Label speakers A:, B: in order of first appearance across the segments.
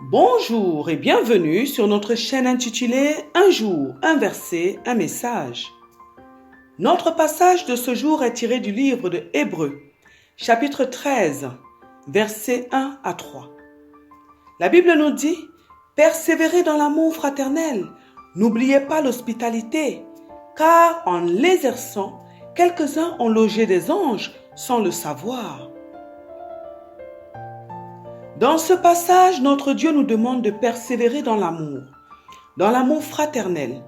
A: Bonjour et bienvenue sur notre chaîne intitulée Un jour, un verset, un message. Notre passage de ce jour est tiré du livre de Hébreux, chapitre 13, versets 1 à 3. La Bible nous dit « Persévérez dans l'amour fraternel, n'oubliez pas l'hospitalité, car en l'exerçant, quelques-uns ont logé des anges sans le savoir. » Dans ce passage, notre Dieu nous demande de persévérer dans l'amour fraternel,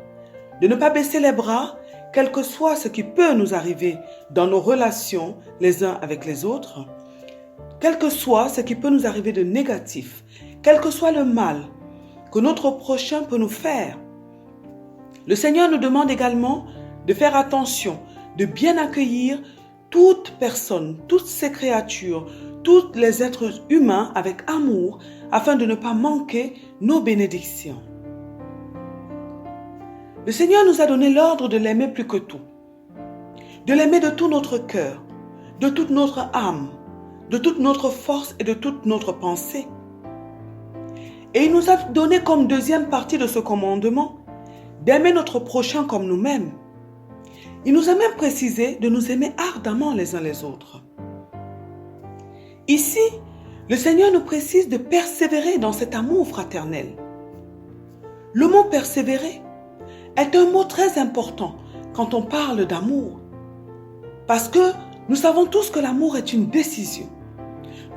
A: de ne pas baisser les bras, quel que soit ce qui peut nous arriver dans nos relations les uns avec les autres, quel que soit ce qui peut nous arriver de négatif, quel que soit le mal que notre prochain peut nous faire. Le Seigneur nous demande également de faire attention, de bien accueillir toute personne, toutes ces créatures, tous les êtres humains avec amour afin de ne pas manquer nos bénédictions. Le Seigneur nous a donné l'ordre de l'aimer plus que tout, de l'aimer de tout notre cœur, de toute notre âme, de toute notre force et de toute notre pensée. Et il nous a donné comme deuxième partie de ce commandement d'aimer notre prochain comme nous-mêmes. Il nous a même précisé de nous aimer ardemment les uns les autres. Ici, le Seigneur nous précise de persévérer dans cet amour fraternel. Le mot persévérer est un mot très important quand on parle d'amour. Parce que nous savons tous que l'amour est une décision.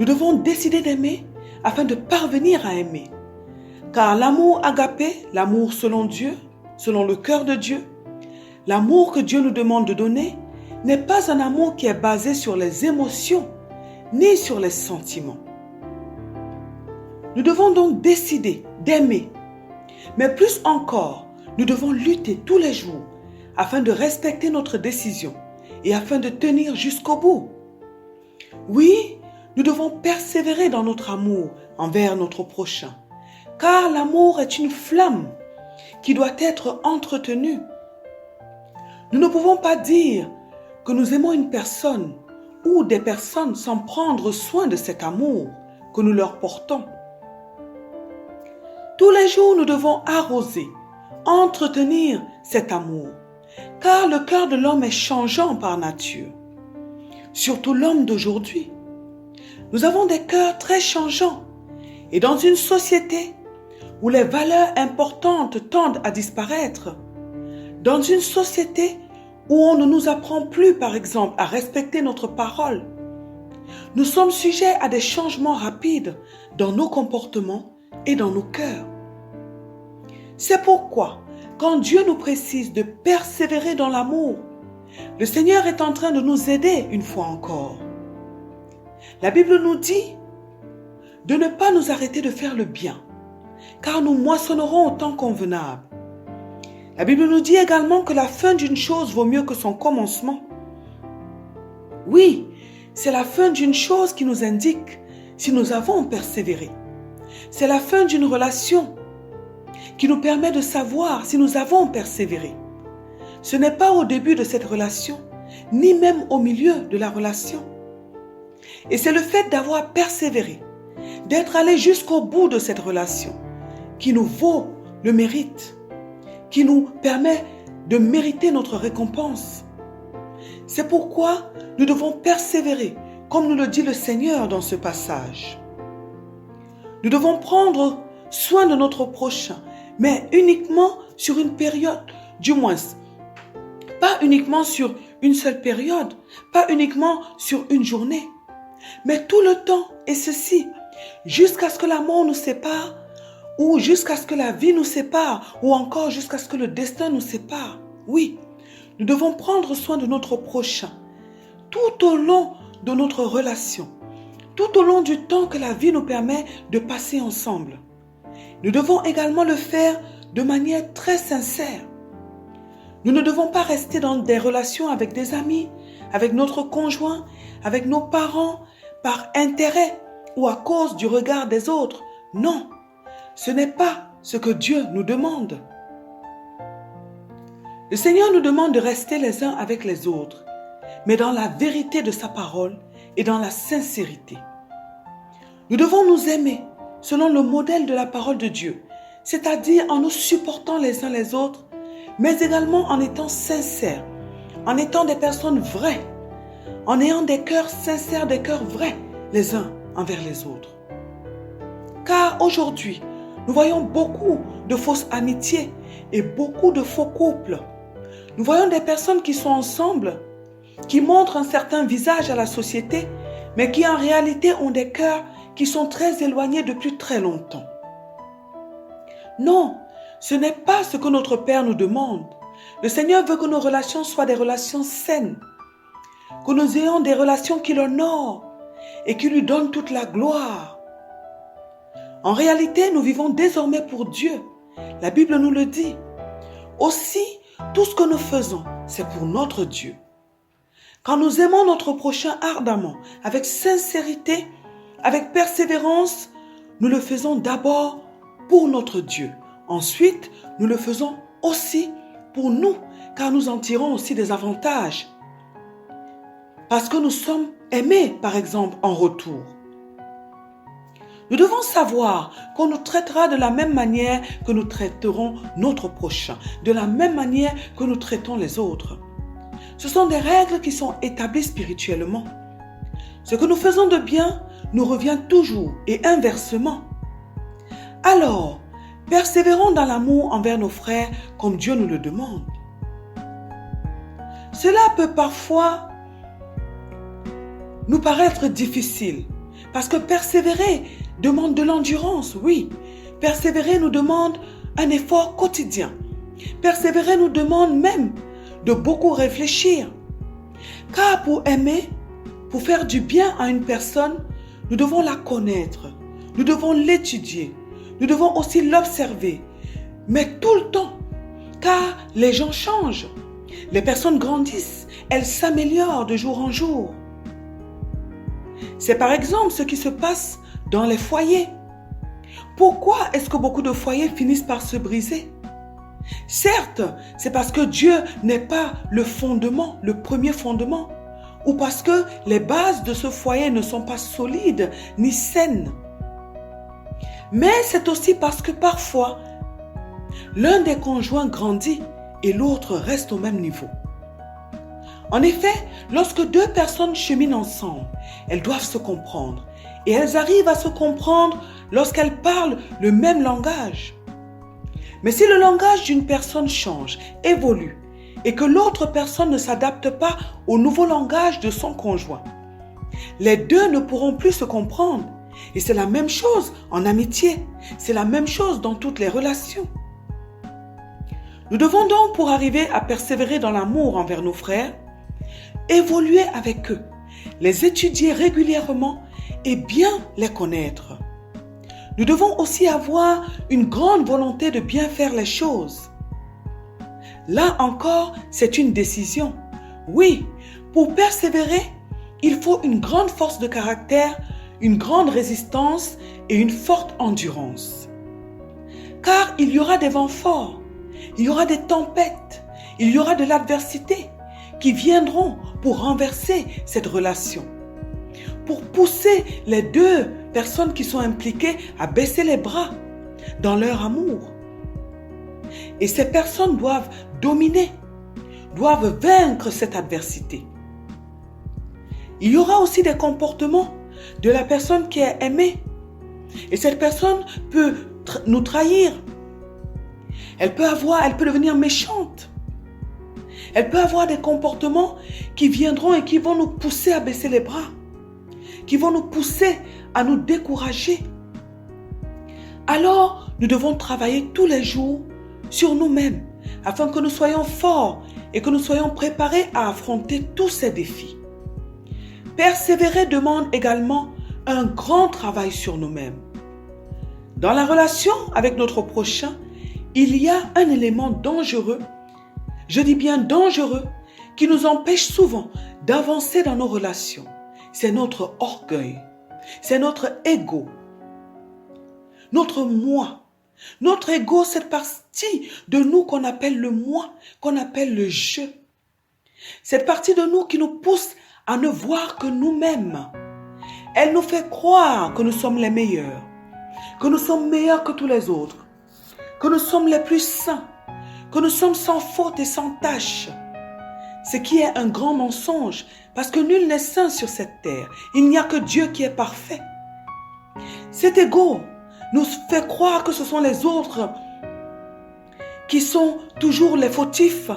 A: Nous devons décider d'aimer afin de parvenir à aimer. Car l'amour agapé, l'amour selon Dieu, selon le cœur de Dieu, l'amour que Dieu nous demande de donner n'est pas un amour qui est basé sur les émotions, ni sur les sentiments. Nous devons donc décider d'aimer, mais plus encore, nous devons lutter tous les jours afin de respecter notre décision et afin de tenir jusqu'au bout. Oui, nous devons persévérer dans notre amour envers notre prochain, car l'amour est une flamme qui doit être entretenue. Nous ne pouvons pas dire que nous aimons une personne ou des personnes sans prendre soin de cet amour que nous leur portons. Tous les jours, nous devons arroser, entretenir cet amour, car le cœur de l'homme est changeant par nature, surtout l'homme d'aujourd'hui. Nous avons des cœurs très changeants et dans une société où les valeurs importantes tendent à disparaître, dans une société où on ne nous apprend plus, par exemple, à respecter notre parole. Nous sommes sujets à des changements rapides dans nos comportements et dans nos cœurs. C'est pourquoi, quand Dieu nous précise de persévérer dans l'amour, le Seigneur est en train de nous aider une fois encore. La Bible nous dit de ne pas nous arrêter de faire le bien, car nous moissonnerons au temps convenable. La Bible nous dit également que la fin d'une chose vaut mieux que son commencement. Oui, c'est la fin d'une chose qui nous indique si nous avons persévéré. C'est la fin d'une relation qui nous permet de savoir si nous avons persévéré. Ce n'est pas au début de cette relation, ni même au milieu de la relation. Et c'est le fait d'avoir persévéré, d'être allé jusqu'au bout de cette relation, qui nous vaut le mérite, qui nous permet de mériter notre récompense. C'est pourquoi nous devons persévérer, comme nous le dit le Seigneur dans ce passage. Nous devons prendre soin de notre prochain, mais uniquement sur une période, du moins, pas uniquement sur une seule période, pas uniquement sur une journée, mais tout le temps, et ceci, jusqu'à ce que la mort nous sépare, ou jusqu'à ce que la vie nous sépare, ou encore jusqu'à ce que le destin nous sépare. Oui, nous devons prendre soin de notre prochain, tout au long de notre relation, tout au long du temps que la vie nous permet de passer ensemble. Nous devons également le faire de manière très sincère. Nous ne devons pas rester dans des relations avec des amis, avec notre conjoint, avec nos parents, par intérêt ou à cause du regard des autres. Non. Ce n'est pas ce que Dieu nous demande. Le Seigneur nous demande de rester les uns avec les autres, mais dans la vérité de sa parole et dans la sincérité. Nous devons nous aimer selon le modèle de la parole de Dieu, c'est-à-dire en nous supportant les uns les autres, mais également en étant sincères, en étant des personnes vraies, en ayant des cœurs sincères, des cœurs vrais les uns envers les autres. Car aujourd'hui, nous voyons beaucoup de fausses amitiés et beaucoup de faux couples. Nous voyons des personnes qui sont ensemble, qui montrent un certain visage à la société, mais qui en réalité ont des cœurs qui sont très éloignés depuis très longtemps. Non, ce n'est pas ce que notre Père nous demande. Le Seigneur veut que nos relations soient des relations saines, que nous ayons des relations qui l'honorent et qui lui donnent toute la gloire. En réalité, nous vivons désormais pour Dieu. La Bible nous le dit. Aussi, tout ce que nous faisons, c'est pour notre Dieu. Quand nous aimons notre prochain ardemment, avec sincérité, avec persévérance, nous le faisons d'abord pour notre Dieu. Ensuite, nous le faisons aussi pour nous, car nous en tirons aussi des avantages. Parce que nous sommes aimés, par exemple, en retour. Nous devons savoir qu'on nous traitera de la même manière que nous traiterons notre prochain, de la même manière que nous traitons les autres. Ce sont des règles qui sont établies spirituellement. Ce que nous faisons de bien nous revient toujours et inversement. Alors, persévérons dans l'amour envers nos frères comme Dieu nous le demande. Cela peut parfois nous paraître difficile parce que persévérer demande de l'endurance, oui. Persévérer nous demande un effort quotidien. Persévérer nous demande même de beaucoup réfléchir. Car pour aimer, pour faire du bien à une personne, nous devons la connaître, nous devons l'étudier, nous devons aussi l'observer, mais tout le temps, car les gens changent, les personnes grandissent, elles s'améliorent de jour en jour. C'est par exemple ce qui se passe dans les foyers. Pourquoi est-ce que beaucoup de foyers finissent par se briser? Certes, c'est parce que Dieu n'est pas le fondement, le premier fondement, ou parce que les bases de ce foyer ne sont pas solides ni saines. Mais c'est aussi parce que parfois, l'un des conjoints grandit et l'autre reste au même niveau. En effet, lorsque deux personnes cheminent ensemble, elles doivent se comprendre. Et elles arrivent à se comprendre lorsqu'elles parlent le même langage. Mais si le langage d'une personne change, évolue, et que l'autre personne ne s'adapte pas au nouveau langage de son conjoint, les deux ne pourront plus se comprendre. Et c'est la même chose en amitié, c'est la même chose dans toutes les relations. Nous devons donc, pour arriver à persévérer dans l'amour envers nos frères, évoluer avec eux, les étudier régulièrement et bien les connaître. Nous devons aussi avoir une grande volonté de bien faire les choses. Là encore, c'est une décision. Oui, pour persévérer, il faut une grande force de caractère, une grande résistance et une forte endurance. Car il y aura des vents forts, il y aura des tempêtes, il y aura de l'adversité qui viendront pour renverser cette relation, pour pousser les deux personnes qui sont impliquées à baisser les bras dans leur amour. Et ces personnes doivent dominer, doivent vaincre cette adversité. Il y aura aussi des comportements de la personne qui est aimée. Et cette personne peut nous trahir. Elle peut devenir méchante. Elle peut avoir des comportements qui viendront et qui vont nous pousser à baisser les bras, qui vont nous pousser à nous décourager. Alors, nous devons travailler tous les jours sur nous-mêmes afin que nous soyons forts et que nous soyons préparés à affronter tous ces défis. Persévérer demande également un grand travail sur nous-mêmes. Dans la relation avec notre prochain, il y a un élément dangereux, je dis bien dangereux, qui nous empêche souvent d'avancer dans nos relations. C'est notre orgueil, c'est notre ego, notre moi. Notre ego, cette partie de nous qu'on appelle le moi, qu'on appelle le je. Cette partie de nous qui nous pousse à ne voir que nous-mêmes. Elle nous fait croire que nous sommes les meilleurs. que nous sommes meilleurs que tous les autres, que nous sommes les plus saints, que nous sommes sans faute et sans tache. Ce qui est un grand mensonge, parce que nul n'est saint sur cette terre. Il n'y a que Dieu qui est parfait. Cet ego nous fait croire que ce sont les autres qui sont toujours les fautifs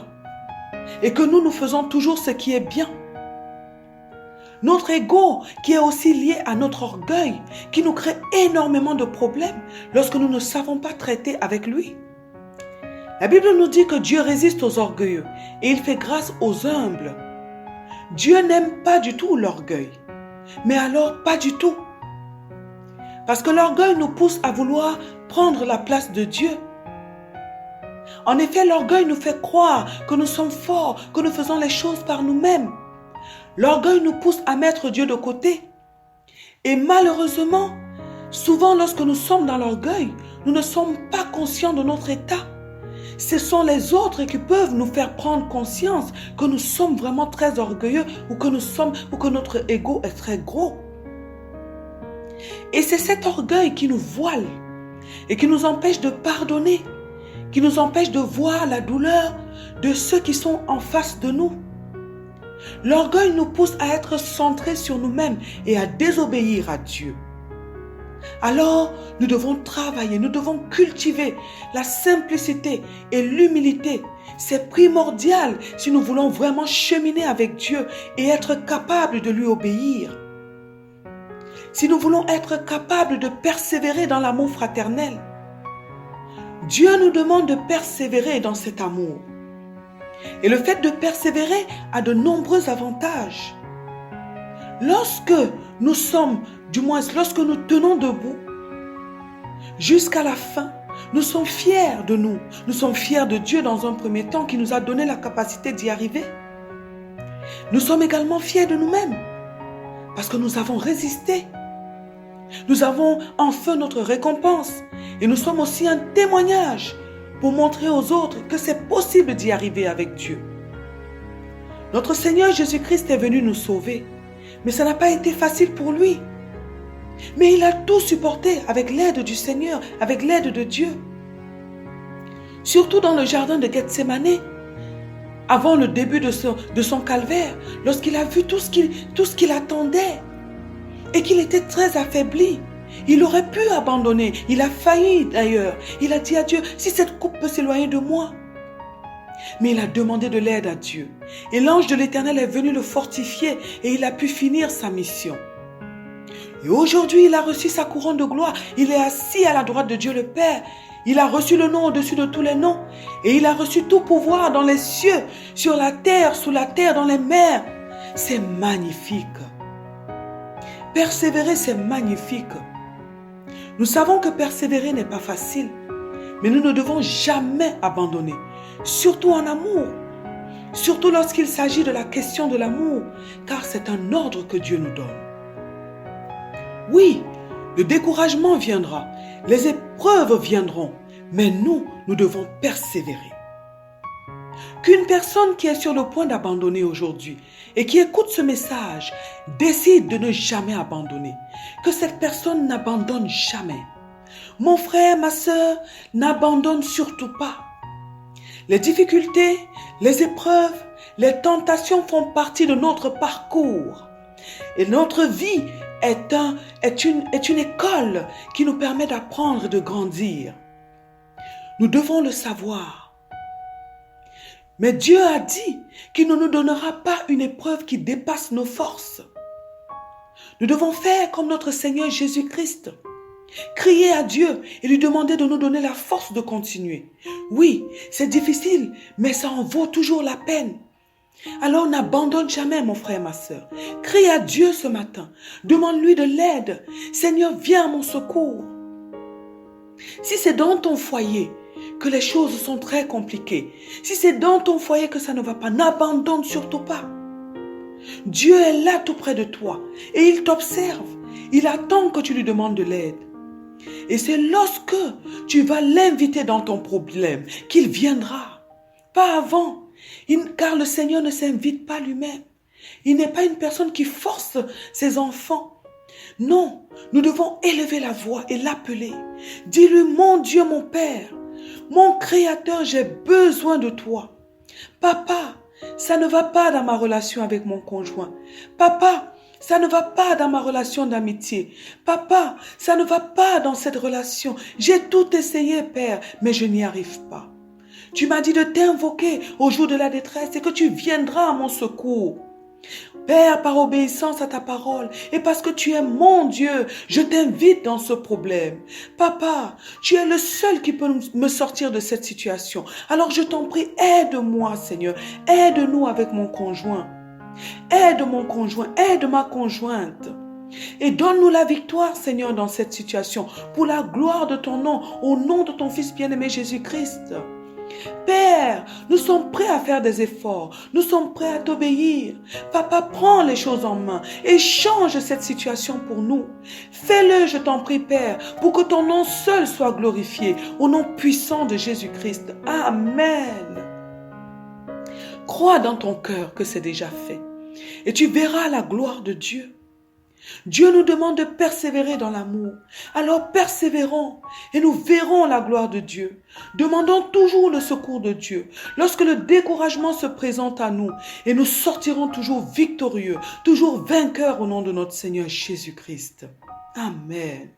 A: et que nous faisons toujours ce qui est bien. Notre ego qui est aussi lié à notre orgueil, qui nous crée énormément de problèmes lorsque nous ne savons pas traiter avec lui. La Bible nous dit que Dieu résiste aux orgueilleux et il fait grâce aux humbles. Dieu n'aime pas du tout l'orgueil, mais alors pas du tout. Parce que l'orgueil nous pousse à vouloir prendre la place de Dieu. En effet, l'orgueil nous fait croire que nous sommes forts, que nous faisons les choses par nous-mêmes. L'orgueil nous pousse à mettre Dieu de côté. Et malheureusement, souvent lorsque nous sommes dans l'orgueil, nous ne sommes pas conscients de notre état. Ce sont les autres qui peuvent nous faire prendre conscience que nous sommes vraiment très orgueilleux ou que notre ego est très gros. Et c'est cet orgueil qui nous voile et qui nous empêche de pardonner, qui nous empêche de voir la douleur de ceux qui sont en face de nous. L'orgueil nous pousse à être centrés sur nous-mêmes et à désobéir à Dieu. Alors, nous devons travailler, nous devons cultiver la simplicité et l'humilité. C'est primordial si nous voulons vraiment cheminer avec Dieu et être capables de lui obéir. Si nous voulons être capables de persévérer dans l'amour fraternel, Dieu nous demande de persévérer dans cet amour. Et le fait de persévérer a de nombreux avantages. Lorsque nous tenons debout, jusqu'à la fin, nous sommes fiers de nous. Nous sommes fiers de Dieu dans un premier temps qui nous a donné la capacité d'y arriver. Nous sommes également fiers de nous-mêmes parce que nous avons résisté. Nous avons enfin notre récompense et nous sommes aussi un témoignage pour montrer aux autres que c'est possible d'y arriver avec Dieu. Notre Seigneur Jésus-Christ est venu nous sauver, mais ça n'a pas été facile pour lui. Mais il a tout supporté avec l'aide du Seigneur, avec l'aide de Dieu. Surtout dans le jardin de Gethsémani, avant le début de son calvaire, lorsqu'il a vu tout ce qu'il attendait et qu'il était très affaibli. Il aurait pu abandonner. Il a failli d'ailleurs. Il a dit à Dieu, si cette coupe peut s'éloigner de moi. Mais il a demandé de l'aide à Dieu. Et l'ange de l'Éternel est venu le fortifier et il a pu finir sa mission. Et aujourd'hui, il a reçu sa couronne de gloire. Il est assis à la droite de Dieu le Père. Il a reçu le nom au-dessus de tous les noms. Et il a reçu tout pouvoir dans les cieux, sur la terre, sous la terre, dans les mers. C'est magnifique. Persévérer, c'est magnifique. Nous savons que persévérer n'est pas facile, mais nous ne devons jamais abandonner, surtout en amour, surtout lorsqu'il s'agit de la question de l'amour, car c'est un ordre que Dieu nous donne. Oui, le découragement viendra, les épreuves viendront, mais nous devons persévérer. Qu'une personne qui est sur le point d'abandonner aujourd'hui et qui écoute ce message décide de ne jamais abandonner. Que cette personne n'abandonne jamais. Mon frère, ma sœur, n'abandonne surtout pas. Les difficultés, les épreuves, les tentations font partie de notre parcours. Et notre vie est une école qui nous permet d'apprendre et de grandir. Nous devons le savoir. Mais Dieu a dit qu'il ne nous donnera pas une épreuve qui dépasse nos forces. Nous devons faire comme notre Seigneur Jésus-Christ. Crier à Dieu et lui demander de nous donner la force de continuer. Oui, c'est difficile, mais ça en vaut toujours la peine. Alors n'abandonne jamais, mon frère, ma sœur. Crie à Dieu ce matin. Demande-lui de l'aide. Seigneur, viens à mon secours. Si c'est dans ton foyer que les choses sont très compliquées, si c'est dans ton foyer que ça ne va pas, n'abandonne surtout pas. Dieu est là tout près de toi et il t'observe. Il attend que tu lui demandes de l'aide. Et c'est lorsque tu vas l'inviter dans ton problème qu'il viendra. Pas avant. Car le Seigneur ne s'invite pas lui-même. Il n'est pas une personne qui force ses enfants. Non, nous devons élever la voix et l'appeler. Dis-lui, mon Dieu, mon Père, mon Créateur, j'ai besoin de toi. Papa, ça ne va pas dans ma relation avec mon conjoint. Papa, ça ne va pas dans ma relation d'amitié. Papa, ça ne va pas dans cette relation. J'ai tout essayé, Père, mais je n'y arrive pas. Tu m'as dit de t'invoquer au jour de la détresse et que tu viendras à mon secours. Père, par obéissance à ta parole et parce que tu es mon Dieu, je t'invite dans ce problème. Papa, tu es le seul qui peut me sortir de cette situation. Alors je t'en prie, aide-moi, Seigneur. Aide-nous avec mon conjoint. Aide mon conjoint, aide ma conjointe. Et donne-nous la victoire, Seigneur, dans cette situation, pour la gloire de ton nom, au nom de ton Fils bien-aimé Jésus-Christ. Père, nous sommes prêts à faire des efforts, nous sommes prêts à t'obéir. Papa, prends les choses en main et change cette situation pour nous. Fais-le, je t'en prie, Père, pour que ton nom seul soit glorifié, au nom puissant de Jésus-Christ. Amen. Crois dans ton cœur que c'est déjà fait et tu verras la gloire de Dieu. Dieu nous demande de persévérer dans l'amour. Alors persévérons et nous verrons la gloire de Dieu. Demandons toujours le secours de Dieu lorsque le découragement se présente à nous et nous sortirons toujours victorieux, toujours vainqueurs au nom de notre Seigneur Jésus-Christ. Amen.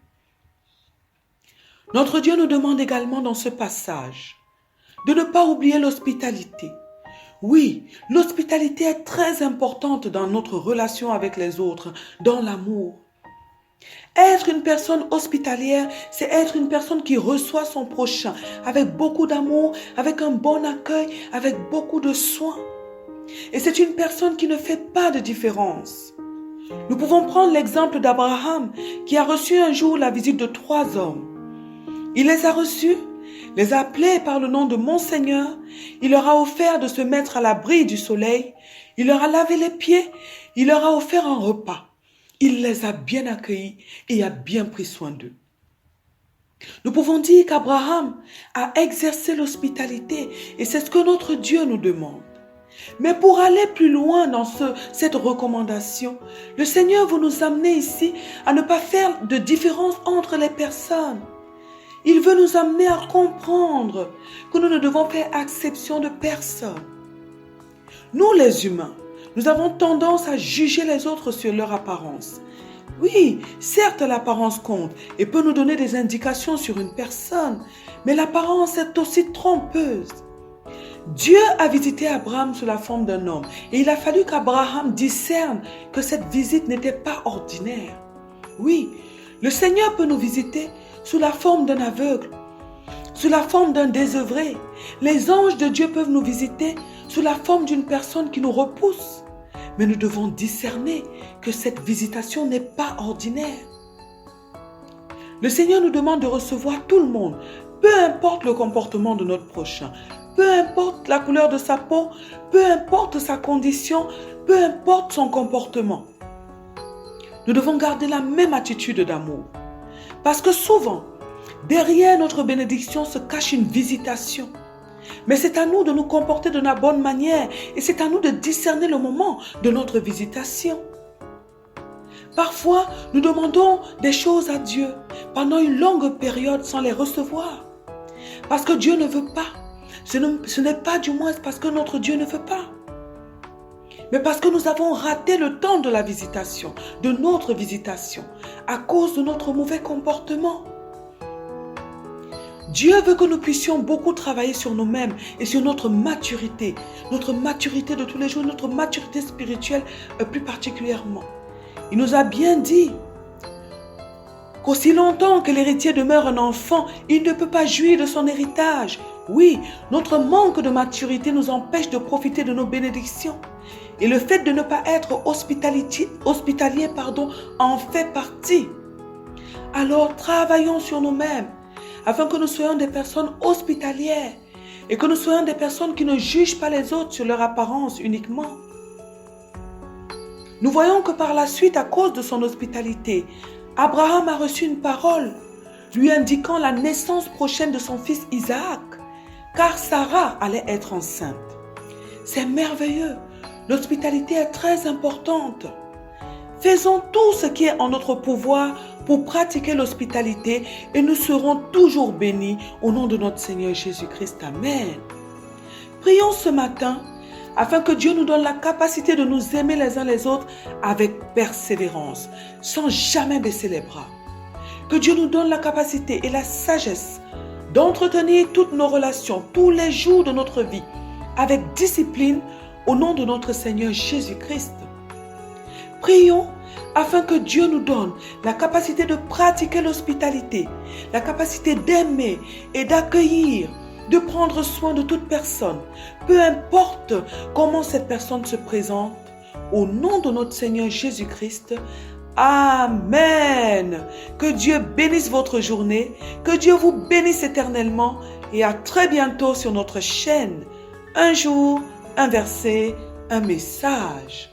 A: Notre Dieu nous demande également dans ce passage de ne pas oublier l'hospitalité. Oui, l'hospitalité est très importante dans notre relation avec les autres, dans l'amour. Être une personne hospitalière, c'est être une personne qui reçoit son prochain avec beaucoup d'amour, avec un bon accueil, avec beaucoup de soin. Et c'est une personne qui ne fait pas de différence. Nous pouvons prendre l'exemple d'Abraham qui a reçu un jour la visite de 3 hommes. Il les a reçus, les a appelés par le nom de mon Seigneur, il leur a offert de se mettre à l'abri du soleil, il leur a lavé les pieds, il leur a offert un repas. Il les a bien accueillis et a bien pris soin d'eux. Nous pouvons dire qu'Abraham a exercé l'hospitalité et c'est ce que notre Dieu nous demande. Mais pour aller plus loin dans cette recommandation, le Seigneur veut nous amener ici à ne pas faire de différence entre les personnes. Il veut nous amener à comprendre que nous ne devons faire exception de personne. Nous les humains, nous avons tendance à juger les autres sur leur apparence. Oui, certes l'apparence compte et peut nous donner des indications sur une personne, mais l'apparence est aussi trompeuse. Dieu a visité Abraham sous la forme d'un homme et il a fallu qu'Abraham discerne que cette visite n'était pas ordinaire. Oui, le Seigneur peut nous visiter sous la forme d'un aveugle, sous la forme d'un désœuvré. Les anges de Dieu peuvent nous visiter sous la forme d'une personne qui nous repousse. Mais nous devons discerner que cette visitation n'est pas ordinaire. Le Seigneur nous demande de recevoir tout le monde, peu importe le comportement de notre prochain, peu importe la couleur de sa peau, peu importe sa condition, peu importe son comportement. Nous devons garder la même attitude d'amour. Parce que souvent, derrière notre bénédiction se cache une visitation. Mais c'est à nous de nous comporter de la bonne manière et c'est à nous de discerner le moment de notre visitation. Parfois, nous demandons des choses à Dieu pendant une longue période sans les recevoir. Parce que Dieu ne veut pas. Ce n'est pas du moins parce que notre Dieu ne veut pas. Mais parce que nous avons raté le temps de la visitation, de notre visitation, à cause de notre mauvais comportement. Dieu veut que nous puissions beaucoup travailler sur nous-mêmes et sur notre maturité de tous les jours, notre maturité spirituelle plus particulièrement. Il nous a bien dit qu'aussi longtemps que l'héritier demeure un enfant, il ne peut pas jouir de son héritage. Oui, notre manque de maturité nous empêche de profiter de nos bénédictions. Et le fait de ne pas être hospitalier, en fait partie. Alors travaillons sur nous-mêmes afin que nous soyons des personnes hospitalières et que nous soyons des personnes qui ne jugent pas les autres sur leur apparence uniquement. Nous voyons que par la suite, à cause de son hospitalité, Abraham a reçu une parole lui indiquant la naissance prochaine de son fils Isaac, car Sarah allait être enceinte. C'est merveilleux. L'hospitalité est très importante. Faisons tout ce qui est en notre pouvoir pour pratiquer l'hospitalité et nous serons toujours bénis au nom de notre Seigneur Jésus-Christ. Amen. Prions ce matin afin que Dieu nous donne la capacité de nous aimer les uns les autres avec persévérance, sans jamais baisser les bras. Que Dieu nous donne la capacité et la sagesse d'entretenir toutes nos relations tous les jours de notre vie avec discipline au nom de notre Seigneur Jésus-Christ. Prions afin que Dieu nous donne la capacité de pratiquer l'hospitalité, la capacité d'aimer et d'accueillir, de prendre soin de toute personne, peu importe comment cette personne se présente, au nom de notre Seigneur Jésus-Christ. Amen. Que Dieu bénisse votre journée, que Dieu vous bénisse éternellement et à très bientôt sur notre chaîne. Un jour, un verset, un message.